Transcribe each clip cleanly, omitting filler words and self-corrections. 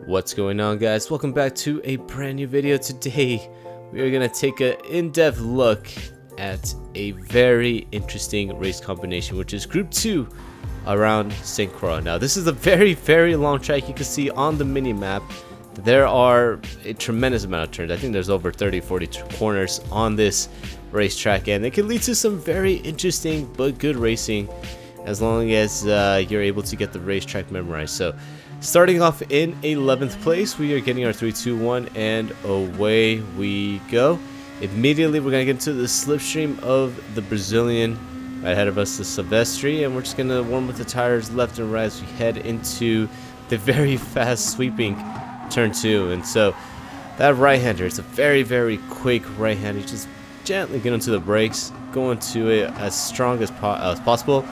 What's going on, guys? Welcome back to a brand new video. Today we are going to take an in-depth look at a very interesting race combination, which is Group 2 around Sainte-Croix. Now this is a very long track. You can see on the mini map there are a tremendous amount of turns. I think there's over 30-40 corners on this racetrack, and it can lead to some very interesting but good racing as long as you're able to get the racetrack memorized. So starting off in 11th place, we are getting our 3, 2, 1, and away we go. Immediately we're going to get into the slipstream of the Brazilian. Right ahead of us is Silvestri, and we're just going to warm up the tires left and right as we head into the very fast sweeping turn 2. And so that right-hander, it's a very quick right-hander. You just gently get into the brakes, go into it as strong as possible,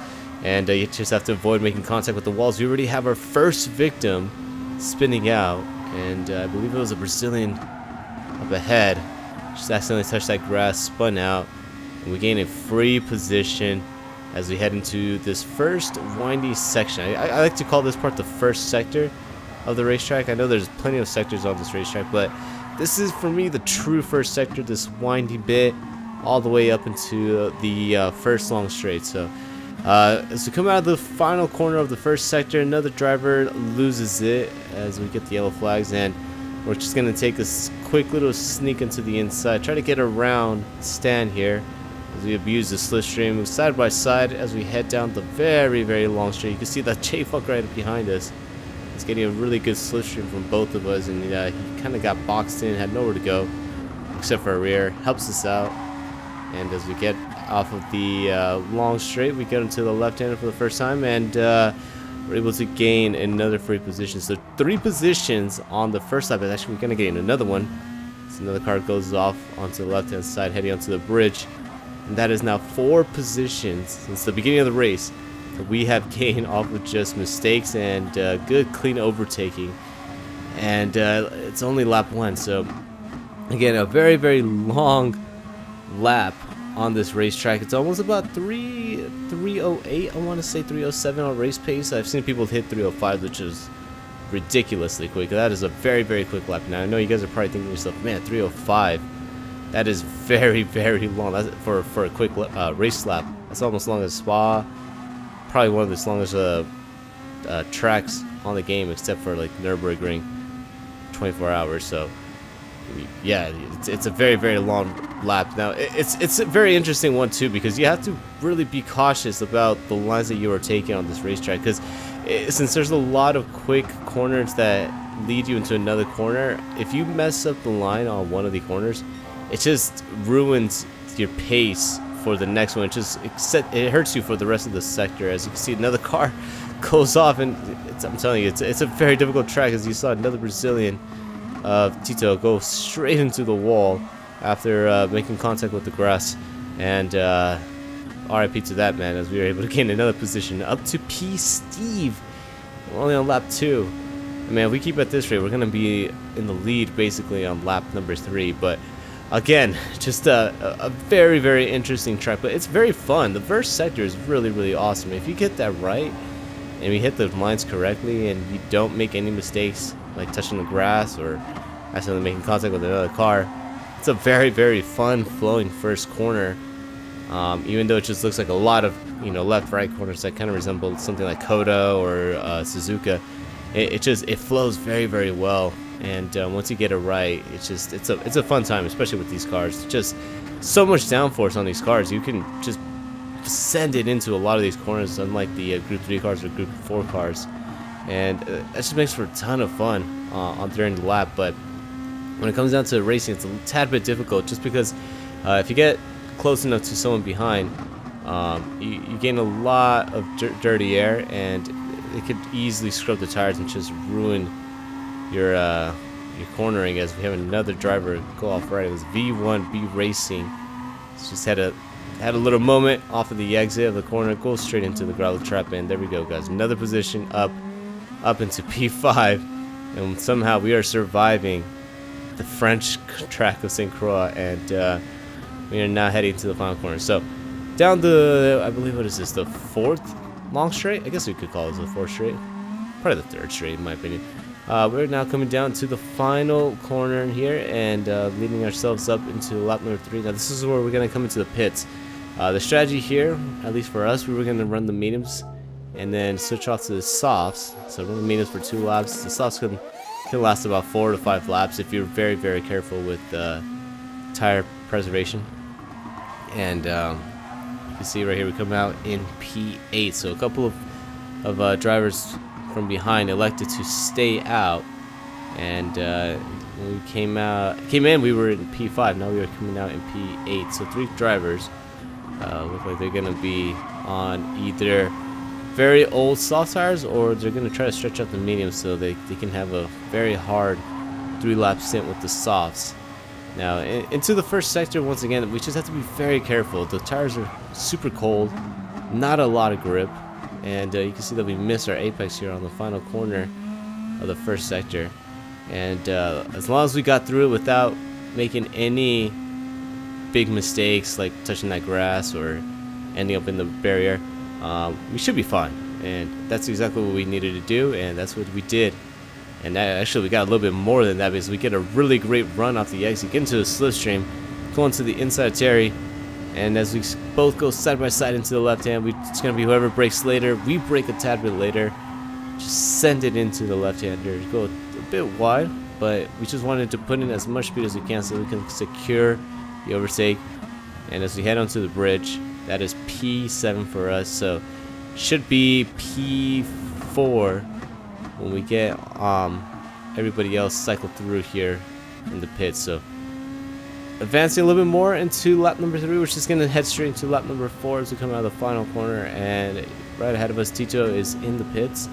and you just have to avoid making contact with the walls. We already have our first victim spinning out, and I believe it was a Brazilian up ahead. Just accidentally touched that grass, spun out, and we gain a free position as we head into this first windy section. I like to call this part the first sector of the racetrack. I know there's plenty of sectors on this racetrack, but this is for me the true first sector, this windy bit all the way up into the first long straight. So as we come out of the final corner of the first sector, another driver loses it as we get the yellow flags, and we're just going to take a quick little sneak into the inside, try to get around stand here as we abuse the slipstream, move side by side as we head down the very long straight. You can see that J-Fuck right behind us. He's getting a really good slipstream from both of us, and he kind of got boxed in, had nowhere to go except for a rear. Helps us out, and as we get off of the long straight, we get into the left-hander for the first time, and we're able to gain another free position. So 3 positions on the first lap, and actually we're going to gain another one. So another car goes off onto the left-hand side, heading onto the bridge, and that is now 4 positions since the beginning of the race that we have gained off of just mistakes and good clean overtaking. And it's only lap 1, so again a very long lap on this racetrack. It's almost about 3:08, I want to say 3:07 on race pace. I've seen people hit 3:05, which is ridiculously quick. That is a very quick lap. Now I know you guys are probably thinking to yourself, man, 3:05, that is very long. That's for a quick race lap. That's almost as long as Spa. Probably one of the longest tracks on the game, except for like Nürburgring, 24 hours. So yeah, it's a very long lap. Now it's a very interesting one too, because you have to really be cautious about the lines that you are taking on this racetrack, because since there's a lot of quick corners that lead you into another corner, if you mess up the line on one of the corners, it just ruins your pace for the next one. It hurts you for the rest of the sector. As you can see, another car goes off, and I'm telling you, it's a very difficult track, as you saw another Brazilian, Tito, go straight into the wall after making contact with the grass. And RIP to that man, as we were able to gain another position up to P. Steve. We're only on lap 2. Man, if we keep at this rate, we're going to be in the lead basically on lap number 3. But again, just a very interesting track, but it's very fun. The first sector is really awesome. If you get that right and we hit the lines correctly and you don't make any mistakes like touching the grass or accidentally making contact with another car, it's a very fun flowing first corner. Even though it just looks like a lot of left right corners that kind of resemble something like Kodo or Suzuka, it flows very well. And once you get it right, it's a fun time, especially with these cars. Just so much downforce on these cars, you can just send it into a lot of these corners, unlike the Group 3 cars or Group 4 cars. And that just makes for a ton of fun during the lap. But when it comes down to racing, it's a tad bit difficult, just because if you get close enough to someone behind, you gain a lot of dirty air, and it could easily scrub the tires and just ruin your cornering. As we have another driver go off right. It was V1B Racing. It's just had a little moment off of the exit of the corner, go straight into the gravel trap, and there we go, guys. Another position up into P5, and somehow we are surviving the French track of Sainte-Croix, and we are now heading to the final corner. So down the, I believe, what is this, the 4th long straight? I guess we could call this the 4th straight. Probably the 3rd straight in my opinion. We're now coming down to the final corner here and leading ourselves up into lap number 3. Now this is where we're going to come into the pits. The strategy here, at least for us, we were going to run the mediums and then switch off to the softs. So run the mediums for 2 laps. The softs can last about 4 to 5 laps if you're very, very careful with tire preservation. And you can see right here we come out in P8. So a couple of drivers from behind elected to stay out, and when we came in, we were in P5. Now we are coming out in P8. So 3 drivers look like they're gonna be on either very old soft tires, or they're gonna try to stretch out the mediums so they can have a very hard 3-lap stint with the softs. Now into the first sector, once again, we just have to be very careful. The tires are super cold, not a lot of grip. And you can see that we missed our apex here on the final corner of the first sector. And as long as we got through it without making any big mistakes, like touching that grass or ending up in the barrier, we should be fine. And that's exactly what we needed to do, and that's what we did. And actually we got a little bit more than that, because we get a really great run off the exit, get into the slipstream, go into the inside of Terry. And as we both go side by side into the left hand, it's going to be whoever breaks later. We break a tad bit later. Just send it into the left-hander. Go a bit wide, but we just wanted to put in as much speed as we can so we can secure the overtake. And as we head onto the bridge, that is P7 for us. So should be P4 when we get everybody else cycled through here in the pits. So advancing a little bit more into lap number 3, which is going to head straight into lap number 4 as we come out of the final corner. And right ahead of us, Tito is in the pits,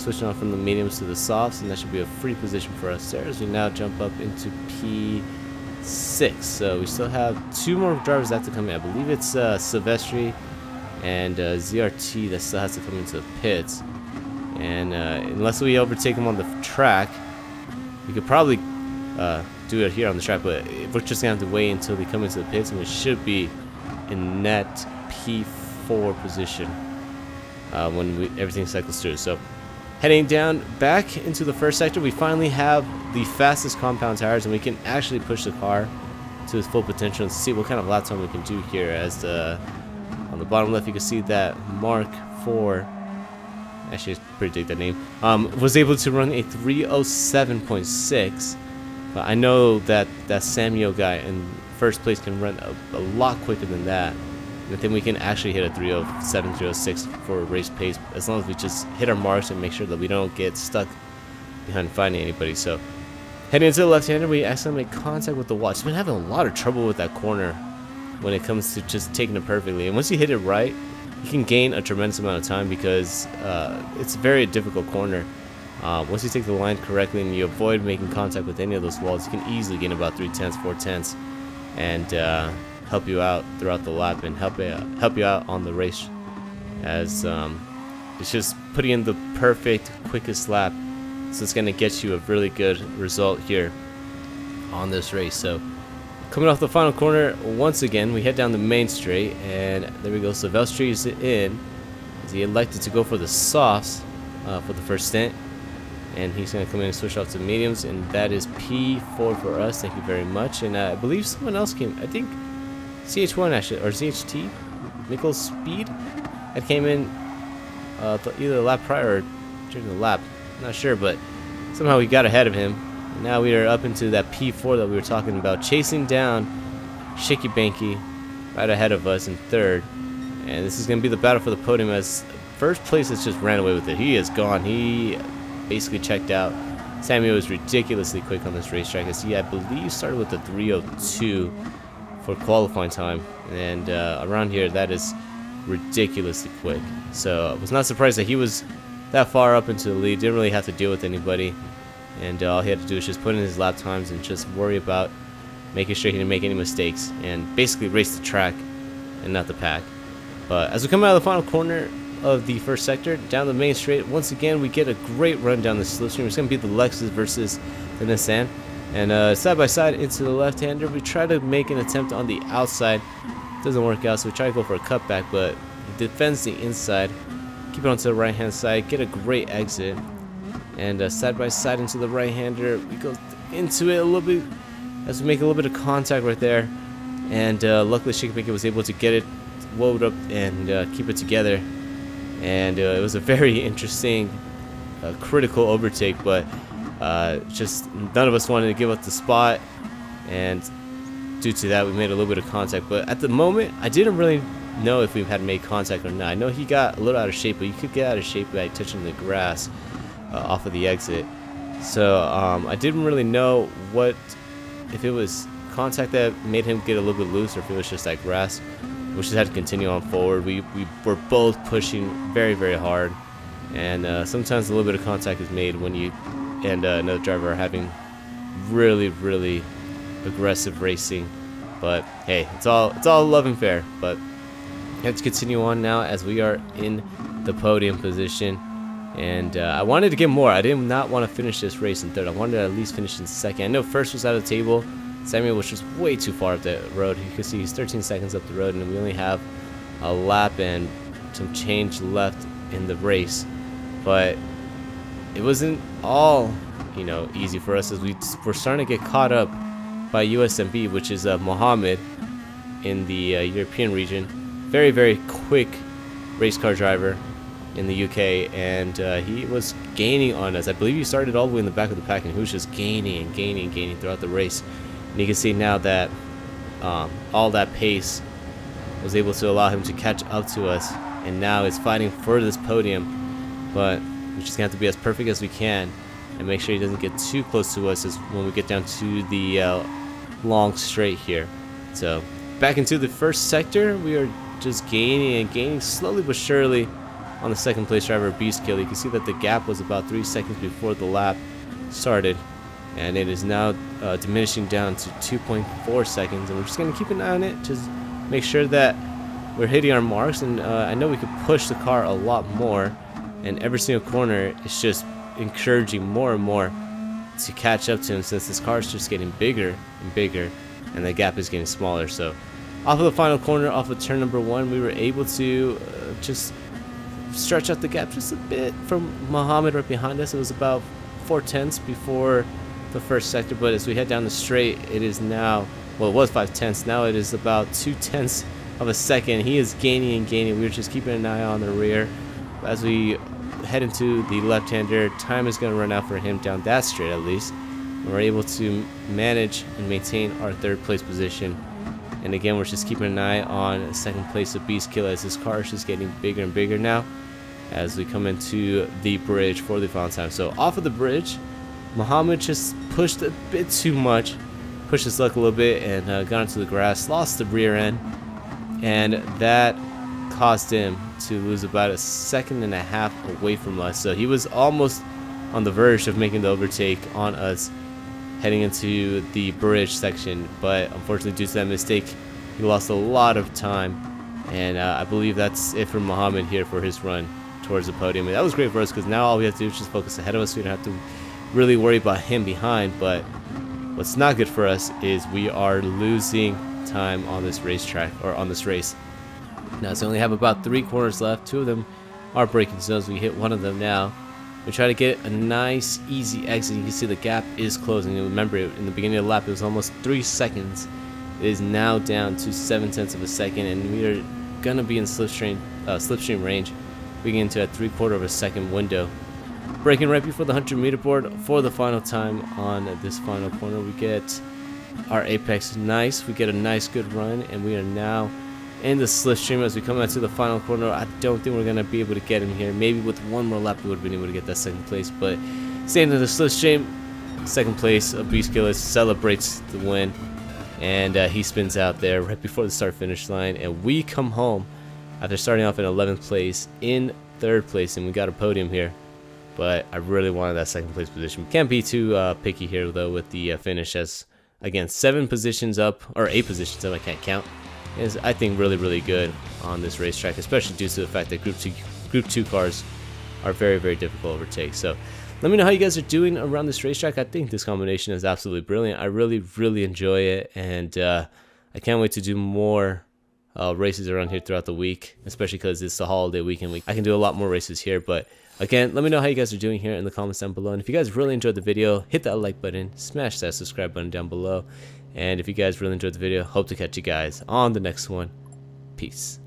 switching on from the mediums to the softs, and that should be a free position for us there as we now jump up into P6. So we still have 2 more drivers that have to come in. I believe it's Silvestri and ZRT that still has to come into the pits. And unless we overtake them on the track, we could probably do it here on the track, but we're just gonna have to wait until they come into the pits, and we should be in net P4 position when everything cycles through. So heading down back into the first sector, we finally have the fastest compound tires, and we can actually push the car to its full potential and see what kind of lap time we can do here. As on the bottom left, you can see that Mark 4, actually it's pretty big, that name, was able to run a 307.6. But I know that Samuel guy in first place can run a lot quicker than that. And I think we can actually hit a 307, 306 for race pace, as long as we just hit our marks and make sure that we don't get stuck behind finding anybody. So heading into the left-hander, we accidentally make contact with the wall. I've been having a lot of trouble with that corner when it comes to just taking it perfectly. And once you hit it right, you can gain a tremendous amount of time, because it's a very difficult corner. Once you take the line correctly and you avoid making contact with any of those walls, you can easily gain about 3/10, 4/10, and help you out throughout the lap and help you out on the race. As it's just putting in the perfect, quickest lap, so it's gonna get you a really good result here on this race. So coming off the final corner, once again we head down the main straight, and there we go. Silvestri is in, as he elected to go for the softs for the first stint. And he's going to come in and switch off to mediums, and that is P4 for us. Thank you very much. And I believe someone else came, I think CH1 actually, or ZHT, Nickel Speed, that came in either the lap prior or during the lap. I'm not sure, but somehow we got ahead of him. And now we are up into that P4 that we were talking about, chasing down Shaky Banky right ahead of us in 3rd. And this is going to be the battle for the podium, as first place has just ran away with it. He is gone. He basically checked out. Samuel is ridiculously quick on this racetrack, as he, I believe, started with the 302 for qualifying time, and around here that is ridiculously quick. So I was not surprised that he was that far up into the lead. Didn't really have to deal with anybody, and all he had to do was just put in his lap times and just worry about making sure he didn't make any mistakes, and basically race the track and not the pack. But as we come out of the final corner of the first sector, down the main straight, once again we get a great run down the slipstream. It's going to be the Lexus versus the Nissan, and side by side into the left-hander. We try to make an attempt on the outside, doesn't work out, so we try to go for a cutback, but he defends the inside, keep it onto the right hand side, get a great exit, and side by side into the right-hander. We go into it a little bit as we make a little bit of contact right there, and luckily GIGABYTE was able to get it load up and keep it together. And it was a very interesting critical overtake, but just none of us wanted to give up the spot, and due to that we made a little bit of contact. But at the moment I didn't really know if we had made contact or not. I know he got a little out of shape, but you could get out of shape by touching the grass off of the exit. So I didn't really know if it was contact that made him get a little bit loose, or if it was just that grass. We just had to continue on forward. We were both pushing very, very hard, and sometimes a little bit of contact is made when you and another driver are having really, really aggressive racing. But hey, it's all love and fair. But let's continue on now as we are in the podium position, and I wanted to get more. I did not want to finish this race in third. I wanted to at least finish in second. I know first was out of the table. Samuel was just way too far up the road. You can see he's 13 seconds up the road, and we only have a lap and some change left in the race. But it wasn't all, easy for us, as we're starting to get caught up by USMB, which is Mohammed in the European region. Very, very quick race car driver in the UK, and he was gaining on us. I believe he started all the way in the back of the pack, and he was just gaining and gaining and gaining throughout the race. And you can see now that all that pace was able to allow him to catch up to us, and now is fighting for this podium. But we just have to be as perfect as we can and make sure he doesn't get too close to us as when we get down to the long straight here. So back into the first sector, we are just gaining and gaining slowly but surely on the second place driver, Beastkill. You can see that the gap was about 3 seconds before the lap started, and it is now diminishing down to 2.4 seconds, and we're just going to keep an eye on it, just make sure that we're hitting our marks. And I know we could push the car a lot more, and every single corner is just encouraging more and more to catch up to him, since this car is just getting bigger and bigger and the gap is getting smaller. So off of the final corner, off of turn number 1, we were able to just stretch out the gap just a bit from Muhammad right behind us. It was about 4/10 before the first sector, but as we head down the straight, it is now, well, it was 5/10, now it is about 2/10 of a second. He is gaining and gaining. We were just keeping an eye on the rear. As we head into the left-hander, time is going to run out for him down that straight at least. And we're able to manage and maintain our third place position. And again, we're just keeping an eye on second place of Beastkill, as his car is just getting bigger and bigger now as we come into the bridge for the final time. So off of the bridge, Muhammad just pushed a bit too much, pushed his luck a little bit, and got into the grass, lost the rear end, and that caused him to lose about 1.5 seconds away from us. So he was almost on the verge of making the overtake on us heading into the bridge section, but unfortunately due to that mistake he lost a lot of time. And I believe that's it for Muhammad here for his run towards the podium. And that was great for us, because now all we have to do is just focus ahead of us. We don't have to really worry about him behind. But what's not good for us is we are losing time on this racetrack, or on this race. Now, so we only have about 3 corners left. 2 of them are braking zones. We hit one of them now. We try to get a nice, easy exit. You can see the gap is closing. And remember, in the beginning of the lap, it was almost 3 seconds. It is now down to 0.7 of a second, and we are gonna be in slipstream range. We get into a 3/4 of a second window. Braking right before the 100-meter board for the final time on this final corner. We get our apex nice. We get a nice, good run, and we are now in the slipstream as we come out to the final corner. I don't think we're going to be able to get him here. Maybe with one more lap we would have been able to get that second place, but staying in the slipstream, second place, Beastkiller celebrates the win, and he spins out there right before the start finish line, and we come home after starting off in 11th place in 3rd place, and we got a podium here. But I really wanted that second place position. Can't be too picky here though with the finish, as again 7 positions up, or 8 positions up, I can't count, is I think really good on this racetrack, especially due to the fact that group 2 cars are very difficult to overtake. So let me know how you guys are doing around this racetrack. I think this combination is absolutely brilliant. I really enjoy it, and I can't wait to do more races around here throughout the week, especially because it's the holiday weekend week. I can do a lot more races here, but Again, let me know how you guys are doing here in the comments down below. And if you guys really enjoyed the video, hit that like button, smash that subscribe button down below. And if you guys really enjoyed the video, hope to catch you guys on the next one. Peace.